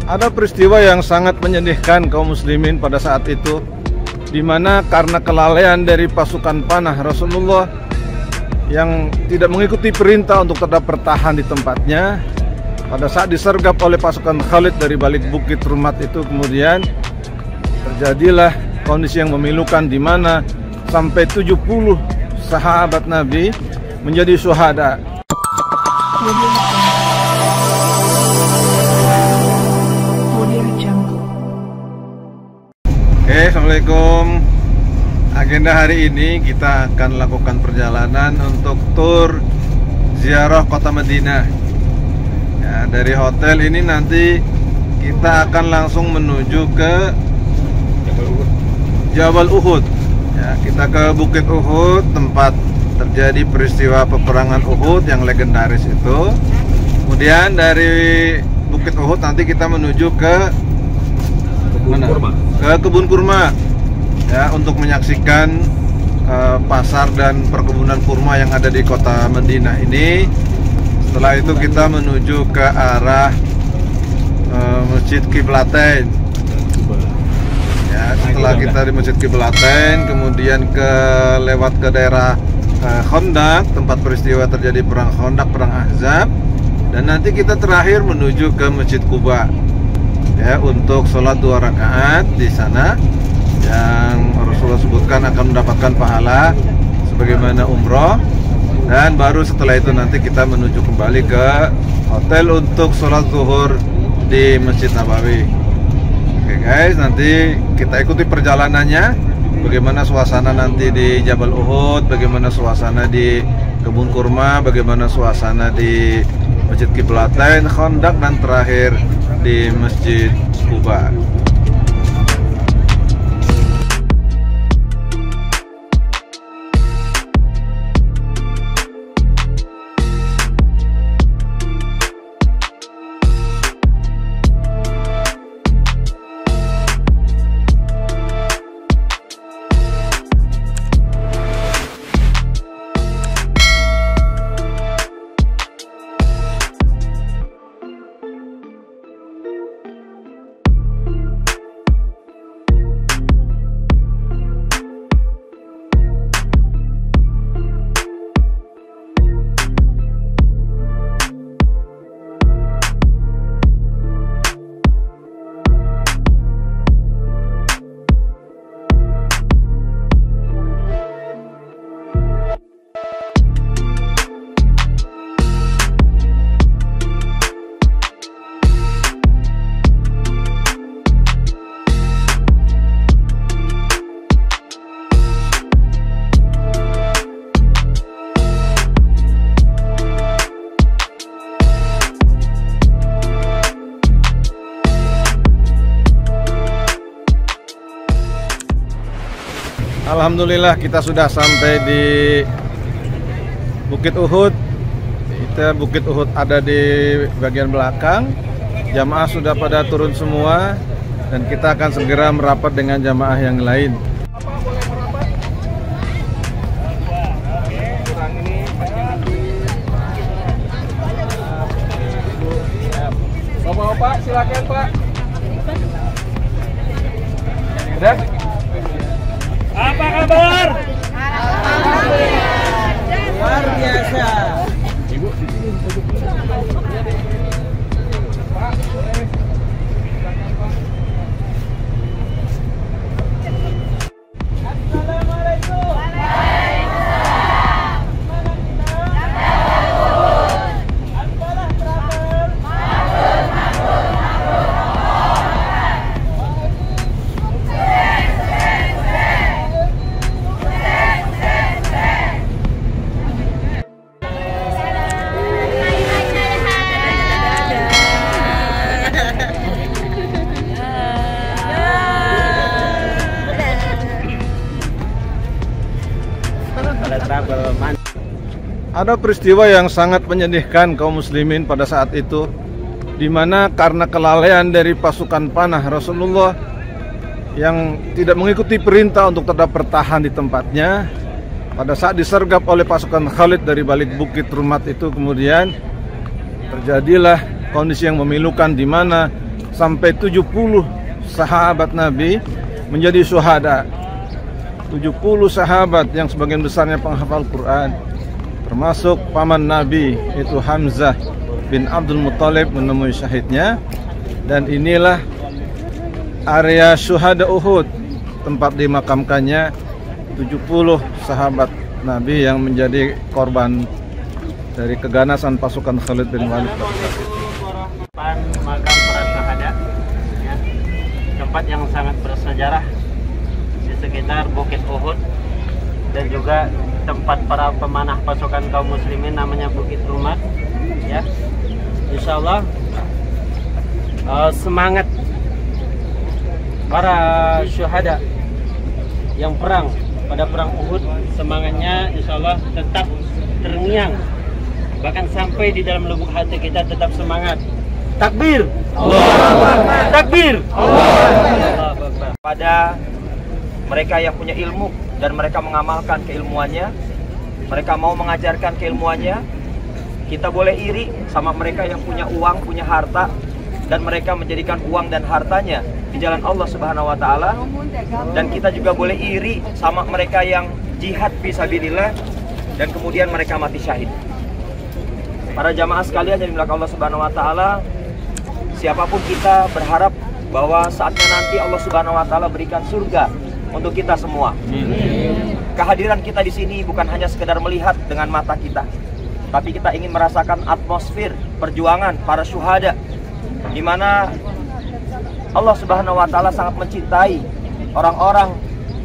Ada peristiwa yang sangat menyedihkan kaum muslimin pada saat itu, di mana karena kelalaian dari pasukan panah Rasulullah yang tidak mengikuti perintah untuk tetap bertahan di tempatnya, pada saat disergap oleh pasukan Khalid dari balik bukit Rumat itu, kemudian terjadilah kondisi yang memilukan di mana sampai 70 sahabat Nabi menjadi syuhada. Assalamualaikum. Agenda hari ini kita akan lakukan perjalanan untuk tur ziarah kota Madinah. Ya, dari hotel ini nanti kita akan langsung menuju ke Jabal Uhud. Ya, kita ke Bukit Uhud, tempat terjadi peristiwa peperangan Uhud yang legendaris itu. Kemudian dari Bukit Uhud nanti kita menuju ke kebun kurma, ya, untuk menyaksikan pasar dan perkebunan kurma yang ada di kota Madinah ini. Setelah itu kita menuju ke arah Masjid Qiblatain. Ya, setelah kita di Masjid Qiblatain, kemudian lewat ke daerah Khandaq, tempat peristiwa terjadi perang Khandaq, perang Ahzab, dan nanti kita terakhir menuju ke Masjid Quba. Ya, untuk sholat 2 rakaat di sana yang Rasulullah sebutkan akan mendapatkan pahala sebagaimana umroh, dan baru setelah itu nanti kita menuju kembali ke hotel untuk sholat zuhur di Masjid Nabawi. Oke guys, nanti kita ikuti perjalanannya, bagaimana suasana nanti di Jabal Uhud, bagaimana suasana di kebun kurma, bagaimana suasana di Masjid Qiblatain, Khandaq, dan terakhir di Masjid Quba. Alhamdulillah kita sudah sampai di Bukit Uhud. Bukit Uhud ada di bagian belakang. Jamaah sudah pada turun semua dan kita akan segera merapat dengan jamaah yang lain. Bapak-bapak silakan Pak. Udah? Apa kabar? Alhamdulillah. Luar biasa. Ibu di sini. Pak, Assalamualaikum. Waalaikumsalam. Ampalah terakhir. Ada peristiwa yang sangat menyedihkan kaum muslimin pada saat itu, di mana karena kelalaian dari pasukan panah Rasulullah yang tidak mengikuti perintah untuk tetap bertahan di tempatnya, pada saat disergap oleh pasukan Khalid dari balik bukit Rumat itu, kemudian terjadilah kondisi yang memilukan, di mana sampai 70 sahabat Nabi menjadi syuhada. 70 sahabat yang sebagian besarnya penghafal Quran, termasuk paman Nabi itu Hamzah bin Abdul Muttalib menemui syahidnya. Dan inilah area syuhada Uhud, tempat dimakamkannya 70 sahabat Nabi yang menjadi korban dari keganasan pasukan Khalid bin Walid. Makam para syuhada, ya, tempat yang sangat bersejarah di sekitar Bukit Uhud, dan juga tempat para pemanah pasukan kaum muslimin namanya Bukit Rumat. Ya, insya Allah semangat para syuhada yang perang pada perang Uhud, semangatnya insya Allah tetap terngiang, bahkan sampai di dalam lubuk hati kita tetap semangat. Takbir, Allahu Akbar. Takbir, Allahu Akbar. Pada mereka yang punya ilmu dan mereka mengamalkan keilmuannya, mereka mau mengajarkan keilmuannya. Kita boleh iri sama mereka yang punya uang, punya harta, dan mereka menjadikan uang dan hartanya di jalan Allah Subhanahu wa Ta'ala. Dan kita juga boleh iri sama mereka yang jihad fisabilillah dan kemudian mereka mati syahid. Para jamaah sekalian yang dimuliakan Allah Subhanahu wa Ta'ala, siapapun kita berharap bahwa saatnya nanti Allah Subhanahu wa Ta'ala berikan surga untuk kita semua. Kehadiran kita di sini bukan hanya sekedar melihat dengan mata kita, tapi kita ingin merasakan atmosfer perjuangan para syuhada, di mana Allah Subhanahu wa Ta'ala sangat mencintai orang-orang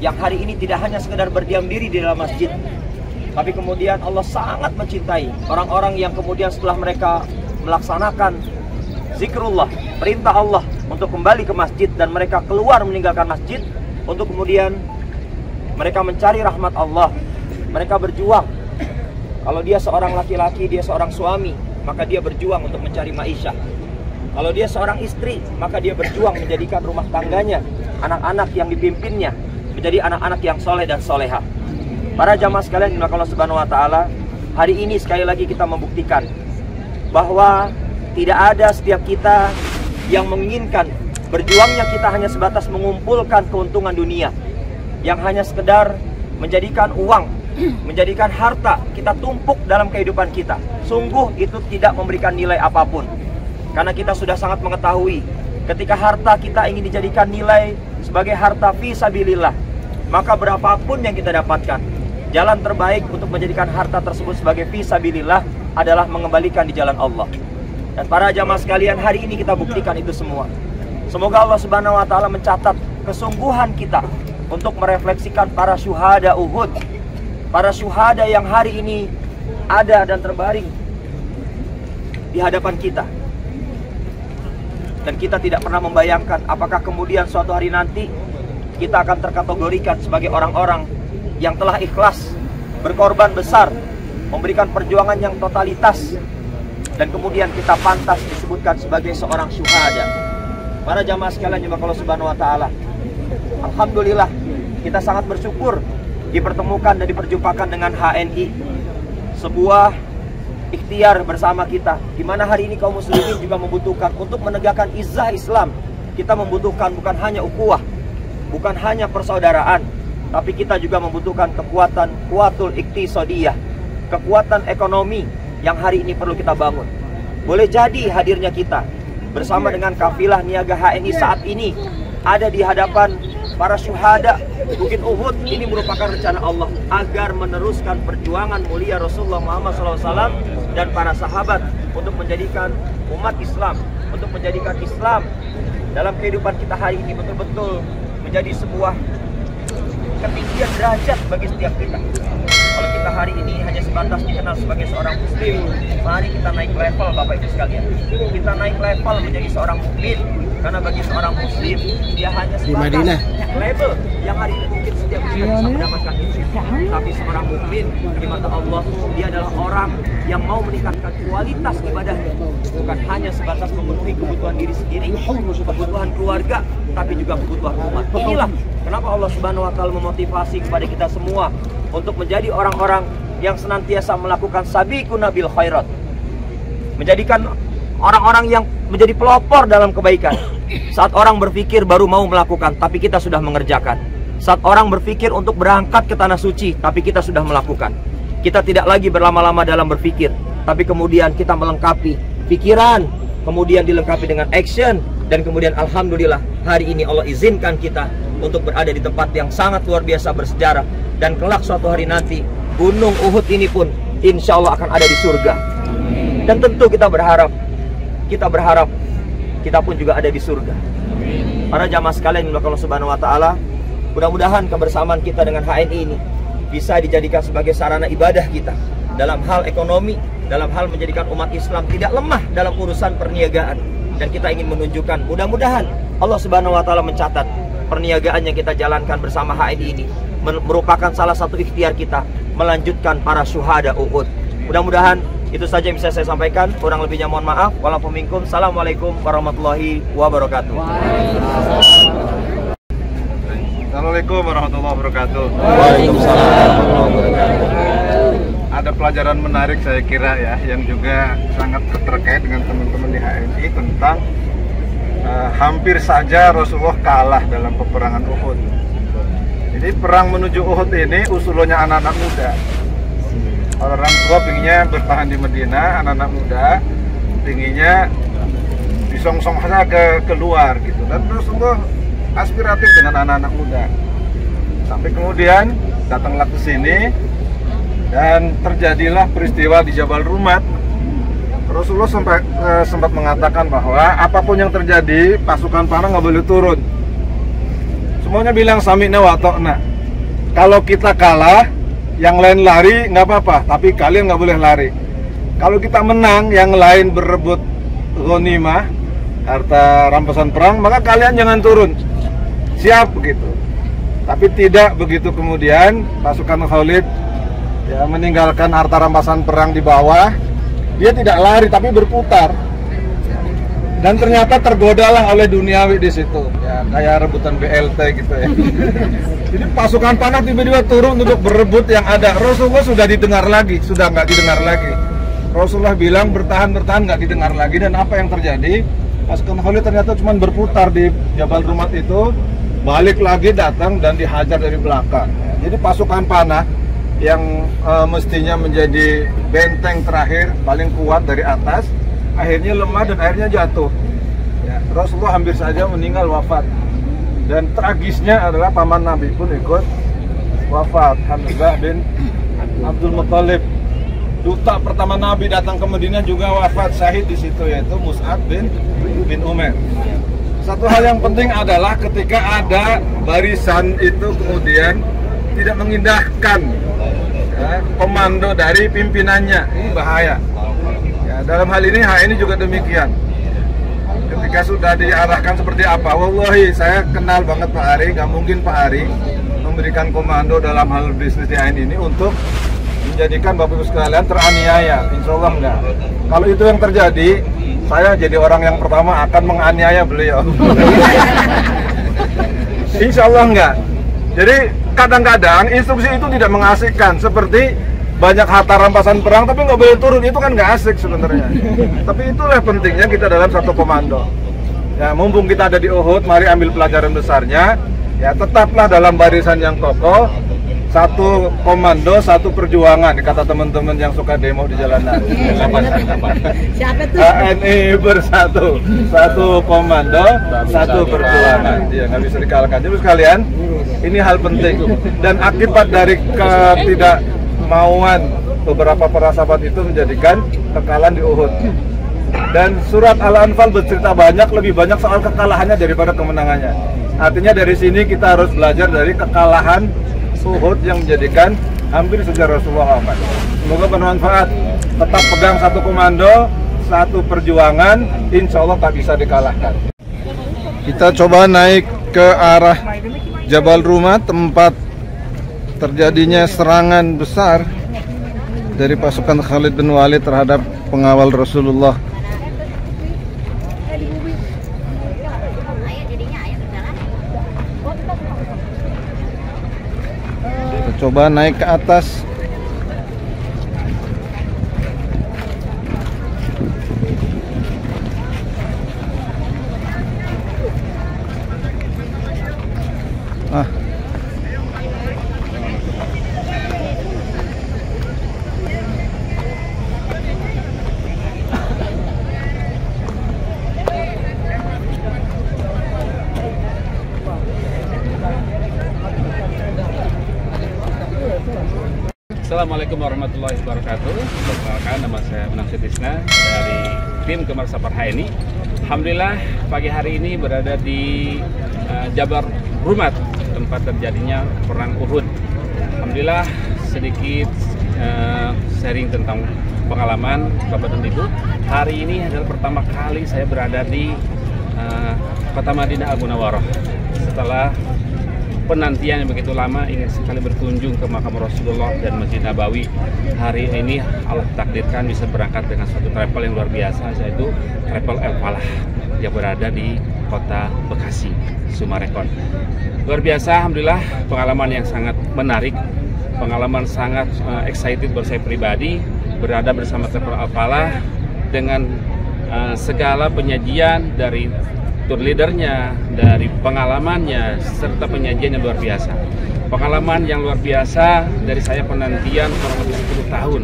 yang hari ini tidak hanya sekedar berdiam diri di dalam masjid, tapi kemudian Allah sangat mencintai orang-orang yang kemudian setelah mereka melaksanakan zikrullah, perintah Allah untuk kembali ke masjid, dan mereka keluar meninggalkan masjid untuk kemudian mereka mencari rahmat Allah. Mereka berjuang. Kalau dia seorang laki-laki, dia seorang suami, maka dia berjuang untuk mencari maisha. Kalau dia seorang istri, maka dia berjuang menjadikan rumah tangganya, anak-anak yang dipimpinnya menjadi anak-anak yang soleh dan soleha. Para jamaah sekalian dimuliakan Allah Subhanahu wa Ta'ala, hari ini sekali lagi kita membuktikan bahwa tidak ada setiap kita yang menginginkan berjuangnya kita hanya sebatas mengumpulkan keuntungan dunia, yang hanya sekedar menjadikan uang, menjadikan harta kita tumpuk dalam kehidupan kita. Sungguh itu tidak memberikan nilai apapun. Karena kita sudah sangat mengetahui, ketika harta kita ingin dijadikan nilai sebagai harta fisabilillah, maka berapapun yang kita dapatkan, jalan terbaik untuk menjadikan harta tersebut sebagai fisabilillah adalah mengembalikan di jalan Allah. Dan para jamaah sekalian, hari ini kita buktikan itu semua. Semoga Allah Subhanahu wa Ta'ala mencatat kesungguhan kita untuk merefleksikan para syuhada Uhud, para syuhada yang hari ini ada dan terbaring di hadapan kita. Dan kita tidak pernah membayangkan apakah kemudian suatu hari nanti kita akan terkategorikan sebagai orang-orang yang telah ikhlas, berkorban besar, memberikan perjuangan yang totalitas, dan kemudian kita pantas disebutkan sebagai seorang syuhada. Para jamaah sekalian juga kalau Subhanahu wa Ta'ala, alhamdulillah kita sangat bersyukur dipertemukan dan diperjumpakan dengan HNI, sebuah ikhtiar bersama kita, di mana hari ini kaum muslimin juga membutuhkan untuk menegakkan izzah Islam. Kita membutuhkan bukan hanya ukhuwah, bukan hanya persaudaraan, tapi kita juga membutuhkan kekuatan kuatul iktisadiyah, kekuatan ekonomi yang hari ini perlu kita bangun. Boleh jadi hadirnya kita bersama dengan kafilah niaga HNI saat ini ada di hadapan para syuhada Bukit Uhud, ini merupakan rencana Allah agar meneruskan perjuangan mulia Rasulullah Muhammad SAW dan para sahabat untuk menjadikan umat Islam, untuk menjadikan Islam dalam kehidupan kita hari ini betul-betul menjadi sebuah ketinggian derajat bagi setiap kita. Kalau kita hari ini hanya sebatas dikenal sebagai seorang muslim, mari kita naik level Bapak Ibu sekalian. Kita naik level menjadi seorang mukmin, karena bagi seorang muslim dia hanya sebatas label yang hari ini mungkin setiap kita bisa mendapatkan itu. Tapi seorang mukmin di mata Allah, dia adalah orang yang mau meningkatkan kualitas ibadahnya, bukan hanya sebatas memenuhi kebutuhan diri sendiri, kebutuhan keluarga, tapi juga kebutuhan umat. Inilah kenapa Allah Subhanahu wa Ta'ala memotivasi kepada kita semua untuk menjadi orang-orang yang senantiasa melakukan sabiquna bil khairat, menjadikan orang-orang yang menjadi pelopor dalam kebaikan. Saat orang berpikir baru mau melakukan, tapi kita sudah mengerjakan. Saat orang berpikir untuk berangkat ke tanah suci, tapi kita sudah melakukan. Kita tidak lagi berlama-lama dalam berpikir, tapi kemudian kita melengkapi pikiran, kemudian dilengkapi dengan action, dan kemudian alhamdulillah hari ini Allah izinkan kita untuk berada di tempat yang sangat luar biasa bersejarah. Dan kelak suatu hari nanti Gunung Uhud ini pun insya Allah akan ada di surga. Dan tentu kita berharap kita pun juga ada di surga. Para jamaah sekalian yang Allah Subhanahu wa taala, mudah-mudahan kebersamaan kita dengan HNI ini bisa dijadikan sebagai sarana ibadah kita dalam hal ekonomi, dalam hal menjadikan umat Islam tidak lemah dalam urusan perniagaan. Dan kita ingin menunjukkan, mudah-mudahan Allah Subhanahu wa taala mencatat perniagaan yang kita jalankan bersama HNI ini merupakan salah satu ikhtiar kita melanjutkan para syuhada Uhud. Mudah-mudahan itu saja yang bisa saya sampaikan. Kurang lebihnya mohon maaf. Walaupun minkum. Assalamualaikum warahmatullahi wabarakatuh. Assalamualaikum warahmatullahi wabarakatuh. Waalaikumsalam warahmatullahi wabarakatuh. Ada pelajaran menarik saya kira ya, yang juga sangat terkait dengan teman-teman di HNI tentang hampir saja Rasulullah kalah dalam peperangan Uhud. Jadi perang menuju Uhud ini usulnya anak-anak muda. Orang tua pinginnya bertahan di Madinah, anak-anak muda pinginnya disongsong saja keluar gitu. Dan Rasulullah aspiratif dengan anak-anak muda. Sampai kemudian datanglah ke sini dan terjadilah peristiwa di Jabal Rumat. Rasulullah sempat mengatakan bahwa apapun yang terjadi, pasukan panah nggak boleh turun. Semuanya bilang sami'na wa ta'na. Kalau kita kalah, yang lain lari nggak apa-apa, tapi kalian nggak boleh lari. Kalau kita menang, yang lain berebut ghanimah, harta rampasan perang, maka kalian jangan turun. Siap begitu. Tapi tidak begitu kemudian pasukan Khalid ya meninggalkan harta rampasan perang di bawah. Dia tidak lari tapi berputar. Dan ternyata tergodalah oleh duniawi di situ. Ya, kayak rebutan BLT gitu ya. Jadi pasukan panah tiba-tiba turun untuk berebut yang ada. Rasulullah sudah didengar lagi, sudah nggak didengar lagi. Rasulullah bilang bertahan nggak didengar lagi. Dan apa yang terjadi? Pasukan Khalid ternyata cuma berputar di Jabal Rumat itu, balik lagi datang dan dihajar dari belakang. Jadi pasukan panah yang mestinya menjadi benteng terakhir paling kuat dari atas, akhirnya lemah dan akhirnya jatuh. Ya, Rasulullah hampir saja meninggal wafat. Dan tragisnya adalah paman Nabi pun ikut wafat. Hamzah bin Abdul Muttalib, duta pertama Nabi datang ke Madinah juga wafat, syahid di situ, yaitu Mus'ab bin Umair. Satu hal yang penting adalah ketika ada barisan itu kemudian tidak mengindahkan ya, komando dari pimpinannya, ini bahaya. Ya, dalam hal ini HNI juga demikian. Ketika sudah diarahkan seperti apa, wallahi saya kenal banget Pak Ari, nggak mungkin Pak Ari memberikan komando dalam hal bisnis di HNI ini untuk menjadikan Bapak Ibu sekalian teraniaya. Insya Allah enggak. Kalau itu yang terjadi, saya jadi orang yang pertama akan menganiaya beliau. Insya Allah enggak. Jadi kadang-kadang instruksi itu tidak mengasihkan, seperti banyak harta rampasan perang tapi nggak boleh turun, itu kan nggak asik sebenarnya. Tapi itulah pentingnya kita dalam satu komando. Ya, mumpung kita ada di Uhud, mari ambil pelajaran besarnya. Ya, tetaplah dalam barisan yang kokoh. Satu komando, satu perjuangan, kata teman-teman yang suka demo di jalanan. Siapa tuh? HNI bersatu, satu komando, satu perjuangan. Dia nggak bisa dikalahkan. Jadi sekalian, ini hal penting. Dan akibat dari ketidakmauan beberapa para sahabat itu menjadikan kekalahan di Uhud. Dan surat Al-Anfal bercerita lebih banyak soal kekalahannya daripada kemenangannya. Artinya dari sini kita harus belajar dari kekalahan Uhud yang menjadikan hampir saja Rasulullah wafat. Semoga bermanfaat. Tetap pegang satu komando, satu perjuangan, insya Allah tak bisa dikalahkan. Kita coba naik ke arah Jabal Rumat, tempat terjadinya serangan besar dari pasukan Khalid bin Walid terhadap pengawal Rasulullah. Coba naik ke atas. Assalamualaikum warahmatullahi wabarakatuh. Perkenalkan, nama saya Unang Sutisna dari tim Gemar Safar HNI. Alhamdulillah pagi hari ini berada di Jabar Rumat, tempat terjadinya perang Uhud. Alhamdulillah sedikit sharing tentang pengalaman Bapak dan Ibu. Hari ini adalah pertama kali saya berada di Kota Madinah Al-Munawwarah. Setelah penantian yang begitu lama, ingin sekali berkunjung ke makam Rasulullah dan Masjid Nabawi. Hari ini Allah takdirkan bisa berangkat dengan suatu travel yang luar biasa, yaitu travel El Falah yang berada di Kota Bekasi, Sumarekon. Luar biasa, alhamdulillah, pengalaman yang sangat menarik, pengalaman sangat excited buat saya pribadi, berada bersama travel El Falah dengan segala penyajian dari tour leadernya, dari pengalamannya, serta penyajian yang luar biasa. Pengalaman yang luar biasa dari saya penantian kurang lebih 10 tahun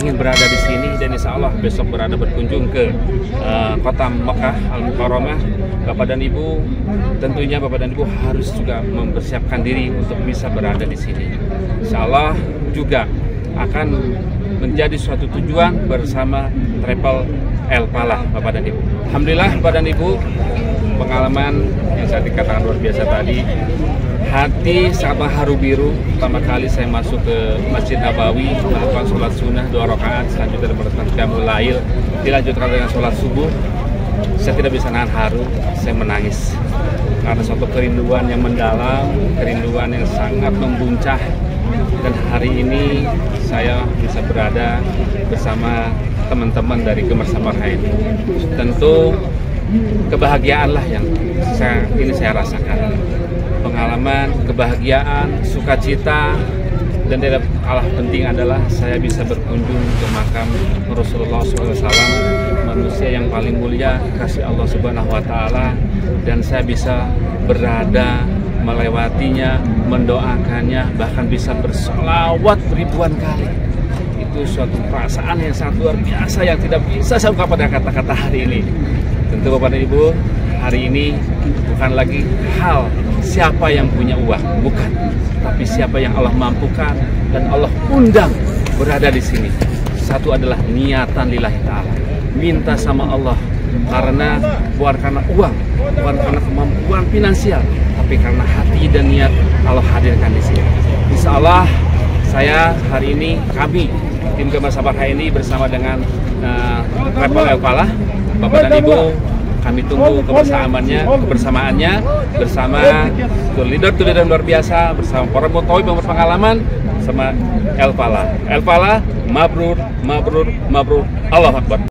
ingin berada di sini, dan insya Allah besok berada berkunjung ke kota Mekah Al-Mukarramah. Bapak dan Ibu, tentunya Bapak dan Ibu harus juga mempersiapkan diri untuk bisa berada di sini. Insya Allah juga akan menjadi suatu tujuan bersama travel El Falah, Bapak dan Ibu. Alhamdulillah Bapak dan Ibu, pengalaman yang saya dikatakan luar biasa tadi, hati sangat haru biru. Pertama kali saya masuk ke Masjid Nabawi, melakukan sholat sunnah 2 rakaat, selanjutnya melakukan qiyamul lail, dilanjutkan dengan sholat subuh. Saya tidak bisa nahan haru, saya menangis karena suatu kerinduan yang mendalam, kerinduan yang sangat membuncah. Dan hari ini saya bisa berada bersama teman-teman dari Gemar Safar HNI. Tentu kebahagiaanlah yang saya rasakan. Pengalaman, kebahagiaan, sukacita, dan tidak kalah penting adalah saya bisa berkunjung ke makam Rasulullah SAW, manusia yang paling mulia kasih Allah Subhanahu Wa Taala, dan saya bisa berada melewatinya, mendoakannya, bahkan bisa bersolawat ribuan kali. Itu suatu perasaan yang sangat luar biasa yang tidak bisa saya ungkapkan dengan kata-kata hari ini. Tentu Bapak dan Ibu, hari ini bukan lagi hal siapa yang punya uang, bukan, tapi siapa yang Allah mampukan dan Allah undang berada di sini. Satu adalah niatan lillahi ta'ala, minta sama Allah, karena bukan karena uang, bukan karena kemampuan finansial, tapi karena hati dan niat Allah hadirkan di sini. Insya Allah saya hari ini, kami tim Gemar Safar HNI bersama dengan travel El Falah, Bapak dan Ibu, kami tunggu kebersamaannya bersama tour leader luar biasa, bersama para mutawib yang berpengalaman, sama El Falah. El Falah, mabrur, mabrur, mabrur, Allahu Akbar.